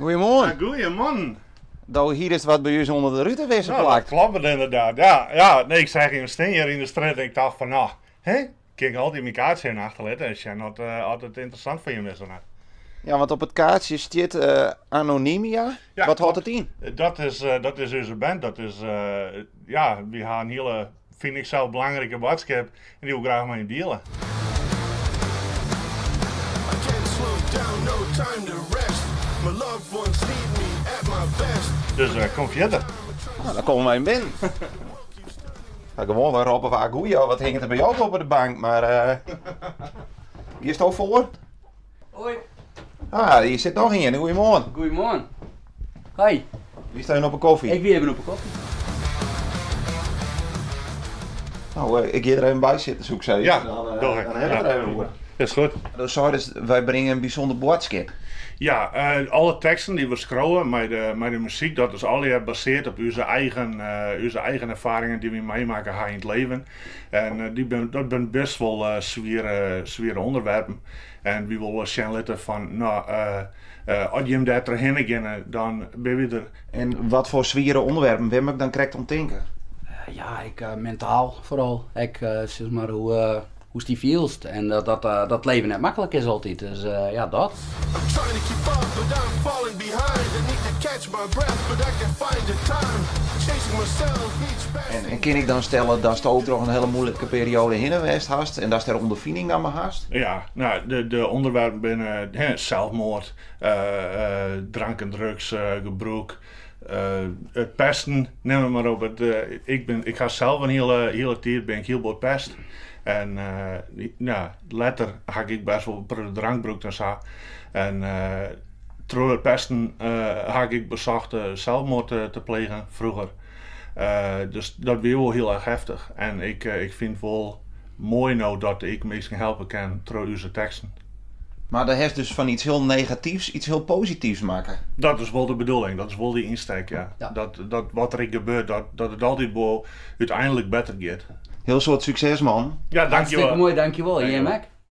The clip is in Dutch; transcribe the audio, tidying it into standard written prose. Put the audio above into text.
Goedemorgen. Goedemorgen. Nou, hier is wat bij u onder de ruitenwisser Nou, dat plakt. klopt het inderdaad. Ja, nee, ik zag een steen hier in de straat en ik dacht van, nou, kijk altijd mijn kaartje in achterlaten. Dat is ja nog altijd interessant voor je missen. Ja, want op het kaartje staat Anonymia. Ja, wat houdt klopt. het in? Dat is onze band. Dat is, ja, we gaan een hele, vind ik zelf, belangrijke boodschap en die wil ik graag met je delen. Dus kom verder. Nou, dan komen wij in binnen. Nou, gewoon weer roepen van goeie, wat hing er bij jou op de bank, maar hier is het ook voor. Hoi. Ah, hier zit nog in. Goedemorgen. Goedemorgen. Hoi. Wie staat op een koffie? Ik weer even op een koffie. Nou, ik ga er even bij zitten, zoek ze. Ja, dan doe ik. dan hebben we het er even over. Dat is goed. Dus wij brengen een bijzonder boodschap. Ja, alle teksten die we scrollen met de muziek, dat is al gebaseerd op onze eigen ervaringen die we meemaken in het leven. En dat zijn best wel zware onderwerpen. En we willen zien laten van, nou, als je hem daar terheen gaan, dan ben je er. En wat voor zware onderwerpen ben ik dan correct om te denken? Ja, ik mentaal vooral. Ik zeg maar hoe die feelst. En dat leven net makkelijk is altijd. Dus ja, dat. En kan ik dan stellen dat je ook nog een hele moeilijke periode in geweest hast en dat je er ondervinding aan me hast? Ja, nou, de onderwerpen binnen zelfmoord, drank en drugs, gebruik. Het pesten, neem het maar op. Ik ga zelf een hele tijd ben ik heel veel pest. En ja, later ga ik best wel drankgebruik en zo. En door het pesten ga ik bezocht zelfmoord te plegen vroeger. Dus dat weer wel heel erg heftig. En ik vind wel mooi nou dat ik mensen helpen kan door onze teksten. Maar dat heeft dus van iets heel negatiefs iets heel positiefs maken. Dat is wel de bedoeling, dat is wel die insteek, ja. Ja. Dat wat er gebeurt, dat het altijd wel uiteindelijk beter gaat. Heel soort succes, man. Ja, Hartstikke dankjewel. mooi, dankjewel. Jij Dankjewel. Mac?